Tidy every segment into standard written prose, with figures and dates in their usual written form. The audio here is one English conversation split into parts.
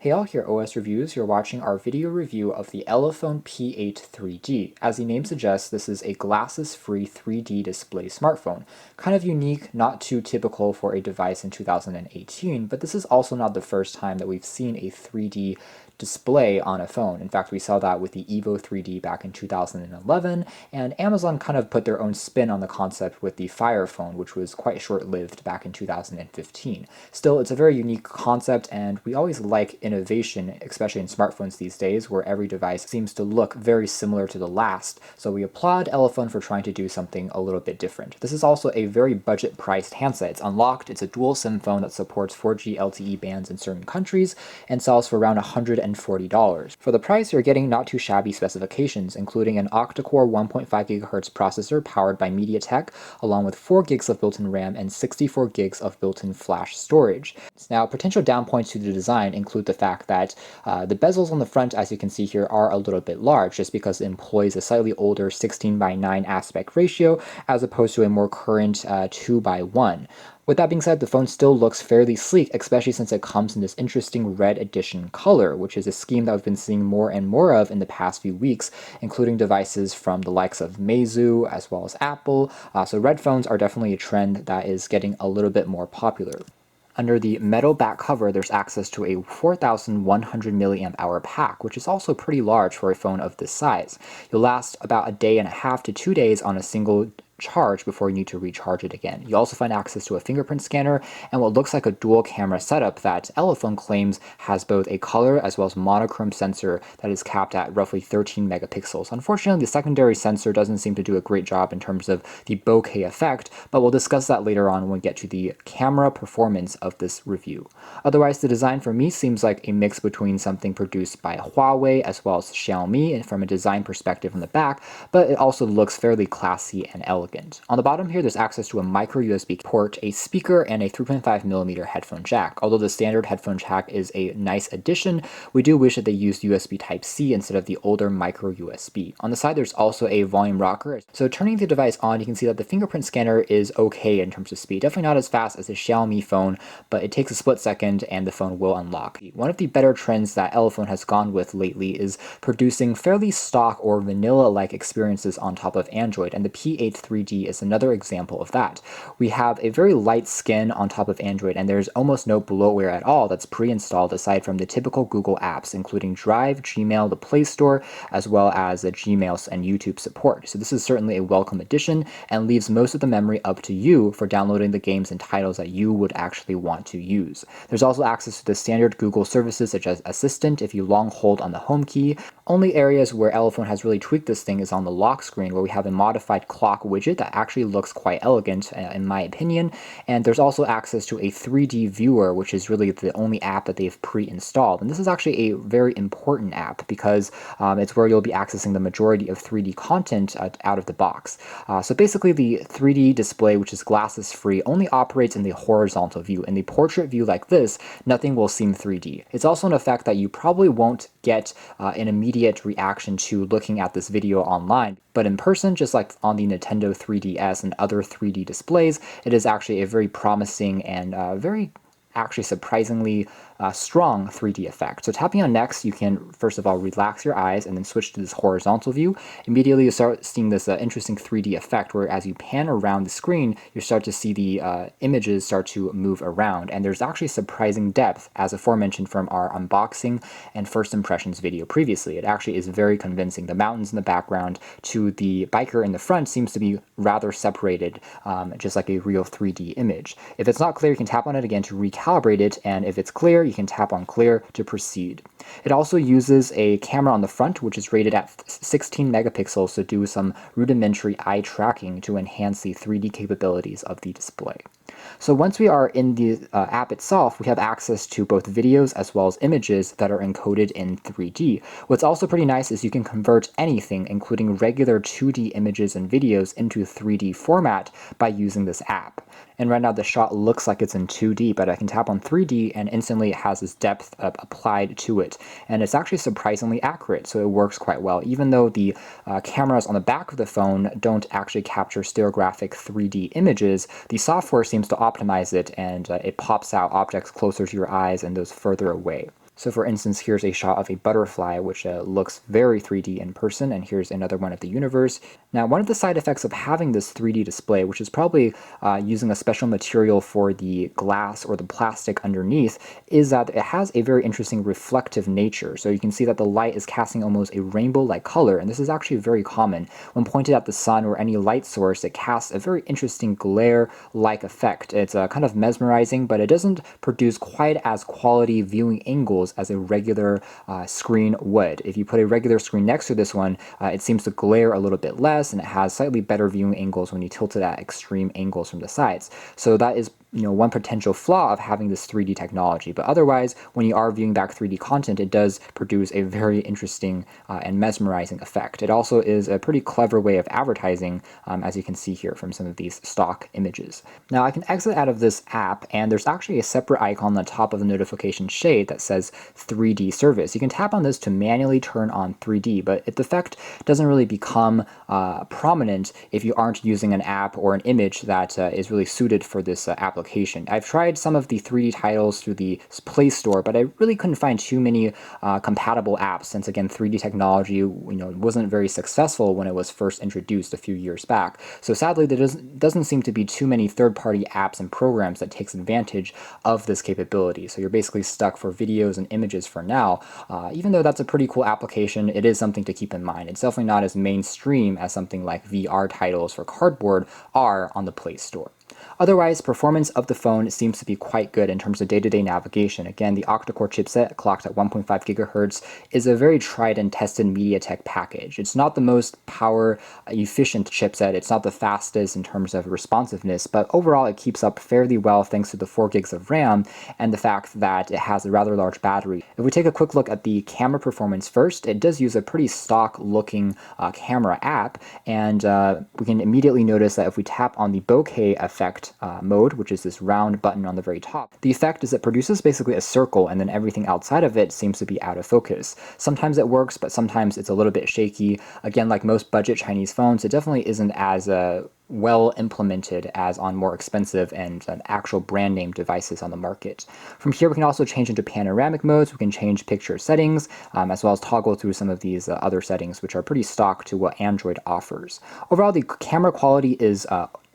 Hey all, here OS Reviews. You're watching our video review of the Elephone P8 3D. As the name suggests, this is a glasses-free 3D display smartphone. Kind of unique, not too typical for a device in 2018, but this is also not the first time that we've seen a 3D display on a phone. In fact, we saw that with the Evo 3D back in 2011, and Amazon kind of put their own spin on the concept with the Fire phone, which was quite short-lived back in 2015. Still, it's a very unique concept, and we always like innovation, especially in smartphones these days, where every device seems to look very similar to the last, so we applaud Elephone for trying to do something a little bit different. This is also a very budget-priced handset. It's unlocked, it's a dual SIM phone that supports 4G LTE bands in certain countries, and sells for around $140. For the price, you're getting not too shabby specifications, including an octa-core 1.5 GHz processor powered by MediaTek, along with 4 gigs of built-in RAM and 64 gigs of built-in flash storage. Now, potential down points to the design include the fact that the bezels on the front, as you can see here, are a little bit large, just because it employs a slightly older 16:9 aspect ratio, as opposed to a more current 2:1. With that being said, the phone still looks fairly sleek, especially since it comes in this interesting red edition color, which is a scheme that we've been seeing more and more of in the past few weeks, including devices from the likes of Meizu as well as Apple. So red phones are definitely a trend that is getting a little bit more popular. Under the metal back cover, there's access to a 4,100 milliamp hour pack, which is also pretty large for a phone of this size. You'll last about a day and a half to 2 days on a single charge before you need to recharge it again. You also find access to a fingerprint scanner and what looks like a dual camera setup that Elephone claims has both a color as well as monochrome sensor that is capped at roughly 13 megapixels. Unfortunately, the secondary sensor doesn't seem to do a great job in terms of the bokeh effect, but we'll discuss that later on when we get to the camera performance of this review. Otherwise, the design for me seems like a mix between something produced by Huawei as well as Xiaomi and from a design perspective on the back, but it also looks fairly classy and elegant. On the bottom here, there's access to a micro USB port, a speaker, and a 3.5mm headphone jack. Although the standard headphone jack is a nice addition, we do wish that they used USB Type-C instead of the older micro USB. On the side, there's also a volume rocker. So turning the device on, you can see that the fingerprint scanner is okay in terms of speed. Definitely not as fast as a Xiaomi phone, but it takes a split second and the phone will unlock. One of the better trends that Elephone has gone with lately is producing fairly stock or vanilla-like experiences on top of Android, and the P8 3D is another example of that. We have a very light skin on top of Android, and there's almost no bloatware at all that's pre-installed aside from the typical Google apps, including Drive, Gmail, the Play Store, as well as Gmail and YouTube support. So this is certainly a welcome addition and leaves most of the memory up to you for downloading the games and titles that you would actually want to use. There's also access to the standard Google services such as Assistant if you long hold on the home key. Only areas where Elephone has really tweaked this thing is on the lock screen, where we have a modified clock widget that actually looks quite elegant in my opinion, and there's also access to a 3D viewer, which is really the only app that they've pre-installed. And this is actually a very important app because it's where you'll be accessing the majority of 3D content out of the box. So basically the 3D display, which is glasses free, only operates in the horizontal view. In the portrait view like this, nothing will seem 3D. It's also an effect that you probably won't get an immediate reaction to looking at this video online, but in person, just like on the Nintendo 3DS and other 3D displays, it is actually a very promising and very actually surprisingly strong 3D effect. So tapping on next, you can first of all relax your eyes and then switch to this horizontal view. Immediately you start seeing this interesting 3D effect where as you pan around the screen, you start to see the images start to move around, and there's actually surprising depth as aforementioned from our unboxing and first impressions video previously. It actually is very convincing. The mountains in the background to the biker in the front seems to be rather separated, just like a real 3D image. If it's not clear, you can tap on it again to recalibrate it, and if it's clear, you can tap on clear to proceed. It also uses a camera on the front, which is rated at 16 megapixels to do some rudimentary eye tracking to enhance the 3D capabilities of the display. So once we are in the app itself, we have access to both videos as well as images that are encoded in 3D. What's also pretty nice is you can convert anything, including regular 2D images and videos, into 3D format by using this app. And right now the shot looks like it's in 2D, but I can tap on 3D and instantly it has this depth applied to it. And it's actually surprisingly accurate, so it works quite well. Even though the cameras on the back of the phone don't actually capture stereographic 3D images, the software seems to optimize it, and it pops out objects closer to your eyes and those further away. So for instance, here's a shot of a butterfly, which looks very 3D in person, and here's another one of the universe. Now, one of the side effects of having this 3D display, which is probably using a special material for the glass or the plastic underneath, is that it has a very interesting reflective nature. So you can see that the light is casting almost a rainbow-like color, and this is actually very common. When pointed at the sun or any light source, it casts a very interesting glare-like effect. It's kind of mesmerizing, but it doesn't produce quite as quality viewing angles as a regular screen would. If you put a regular screen next to this one, it seems to glare a little bit less, and it has slightly better viewing angles when you tilt it at extreme angles from the sides. So that is one potential flaw of having this 3D technology. But otherwise, when you are viewing back 3D content, it does produce a very interesting and mesmerizing effect. It also is a pretty clever way of advertising, as you can see here from some of these stock images. Now I can exit out of this app, and there's actually a separate icon on the top of the notification shade that says 3D service. You can tap on this to manually turn on 3D, but the effect doesn't really become prominent if you aren't using an app or an image that is really suited for this application. I've tried some of the 3D titles through the Play Store, but I really couldn't find too many compatible apps, since again 3D technology wasn't very successful when it was first introduced a few years back. So sadly, there doesn't seem to be too many third-party apps and programs that takes advantage of this capability. So you're basically stuck for videos and images for now. Even though that's a pretty cool application, it is something to keep in mind. It's definitely not as mainstream as something like VR titles for cardboard are on the Play Store. Otherwise, performance of the phone seems to be quite good in terms of day-to-day navigation. Again, the octa-core chipset, clocked at 1.5 gigahertz, is a very tried and tested MediaTek package. It's not the most power-efficient chipset, it's not the fastest in terms of responsiveness, but overall it keeps up fairly well thanks to the 4 gigs of RAM and the fact that it has a rather large battery. If we take a quick look at the camera performance first, it does use a pretty stock-looking camera app, and we can immediately notice that if we tap on the bokeh effect mode, which is this round button on the very top, the effect is it produces basically a circle, and then everything outside of it seems to be out of focus. Sometimes it works, but sometimes it's a little bit shaky. Again, like most budget Chinese phones, it definitely isn't as well implemented as on more expensive and actual brand name devices on the market. From here, we can also change into panoramic modes. We can change picture settings, as well as toggle through some of these other settings, which are pretty stock to what Android offers. Overall, the camera quality is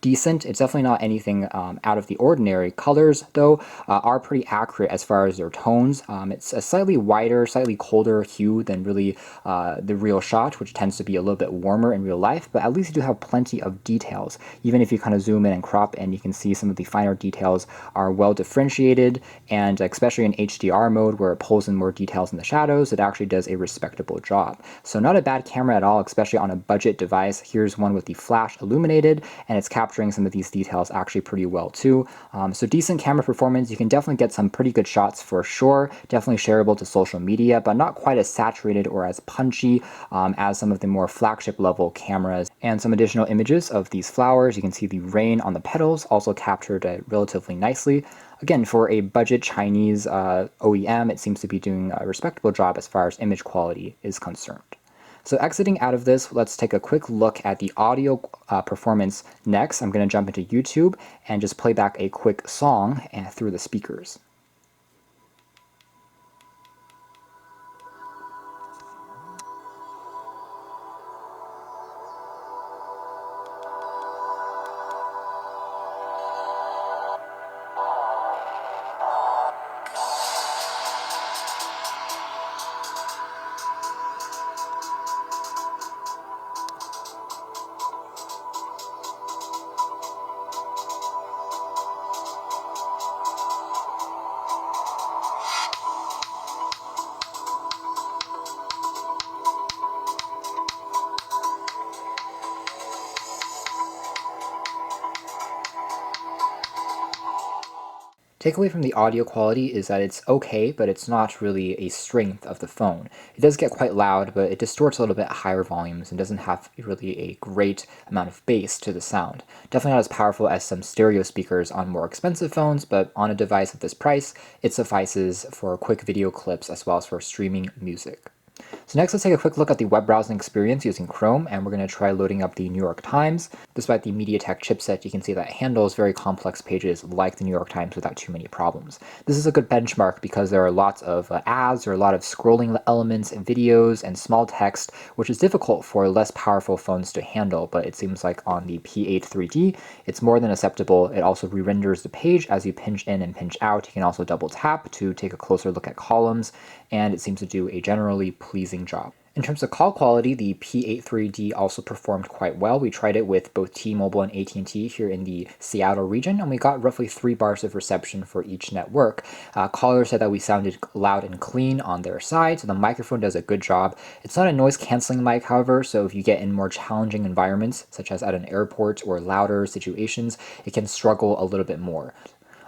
decent. It's definitely not anything out of the ordinary. Colors, though, are pretty accurate as far as their tones. It's a slightly wider, slightly colder hue than really the real shot, which tends to be a little bit warmer in real life, but at least you do have plenty of details. Even if you kind of zoom in and crop in, you can see some of the finer details are well differentiated, and especially in HDR mode, where it pulls in more details in the shadows, it actually does a respectable job. So not a bad camera at all, especially on a budget device. Here's one with the flash illuminated, and it's capturing some of these details actually pretty well too. So decent camera performance. You can definitely get some pretty good shots for sure. Definitely shareable to social media, but not quite as saturated or as punchy as some of the more flagship level cameras. And some additional images of these flowers. You can see the rain on the petals, also captured relatively nicely. Again, for a budget Chinese OEM, it seems to be doing a respectable job as far as image quality is concerned. So exiting out of this, let's take a quick look at the audio performance next. I'm going to jump into YouTube and just play back a quick song through the speakers. Takeaway from the audio quality is that it's okay, but it's not really a strength of the phone. It does get quite loud, but it distorts a little bit at higher volumes and doesn't have really a great amount of bass to the sound. Definitely not as powerful as some stereo speakers on more expensive phones, but on a device at this price, it suffices for quick video clips as well as for streaming music. So next, let's take a quick look at the web browsing experience using Chrome, and we're going to try loading up the New York Times. Despite the MediaTek chipset, you can see that it handles very complex pages like the New York Times without too many problems. This is a good benchmark because there are lots of ads, or a lot of scrolling elements and videos and small text, which is difficult for less powerful phones to handle, but it seems like on the P8 3D, it's more than acceptable. It also re-renders the page as you pinch in and pinch out. You can also double tap to take a closer look at columns, and it seems to do a generally pleasing job. In terms of call quality, the P8 3D also performed quite well. We tried it with both T-Mobile and AT&T here in the Seattle region, and we got roughly 3 bars of reception for each network. Callers said that we sounded loud and clean on their side, so the microphone does a good job. It's not a noise-canceling mic, however, so if you get in more challenging environments, such as at an airport or louder situations, it can struggle a little bit more.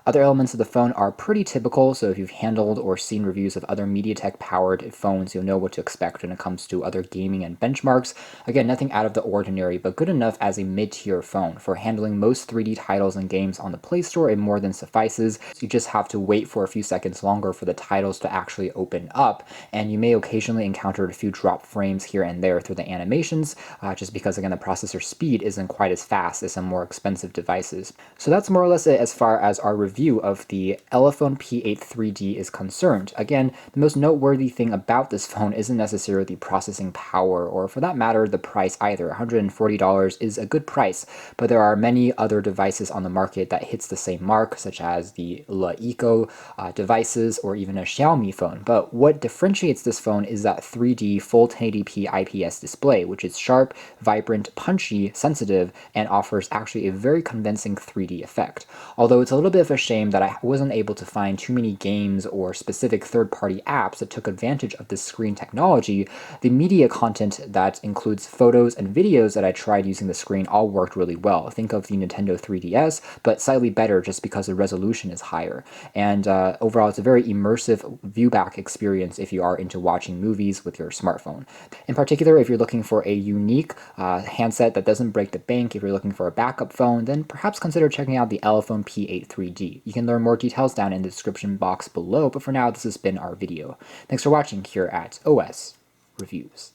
Other elements of the phone are pretty typical, so if you've handled or seen reviews of other MediaTek-powered phones, you'll know what to expect when it comes to other gaming and benchmarks. Again, nothing out of the ordinary, but good enough as a mid-tier phone. For handling most 3D titles and games on the Play Store, it more than suffices. So you just have to wait for a few seconds longer for the titles to actually open up, and you may occasionally encounter a few drop frames here and there through the animations, just because, again, the processor speed isn't quite as fast as some more expensive devices. So that's more or less it as far as our review of the Elephone P8 3D is concerned. Again, the most noteworthy thing about this phone isn't necessarily the processing power, or for that matter, the price either. $140 is a good price, but there are many other devices on the market that hits the same mark, such as the La Eco devices, or even a Xiaomi phone. But what differentiates this phone is that 3D full 1080p IPS display, which is sharp, vibrant, punchy, sensitive, and offers actually a very convincing 3D effect. Although it's a little bit of a shame that I wasn't able to find too many games or specific third-party apps that took advantage of this screen technology, the media content that includes photos and videos that I tried using the screen all worked really well. Think of the Nintendo 3DS, but slightly better just because the resolution is higher. And overall, it's a very immersive viewback experience if you are into watching movies with your smartphone. In particular, if you're looking for a unique handset that doesn't break the bank, if you're looking for a backup phone, then perhaps consider checking out the Elephone P8 3D. You can learn more details down in the description box below, but for now, this has been our video. Thanks for watching here at OS Reviews.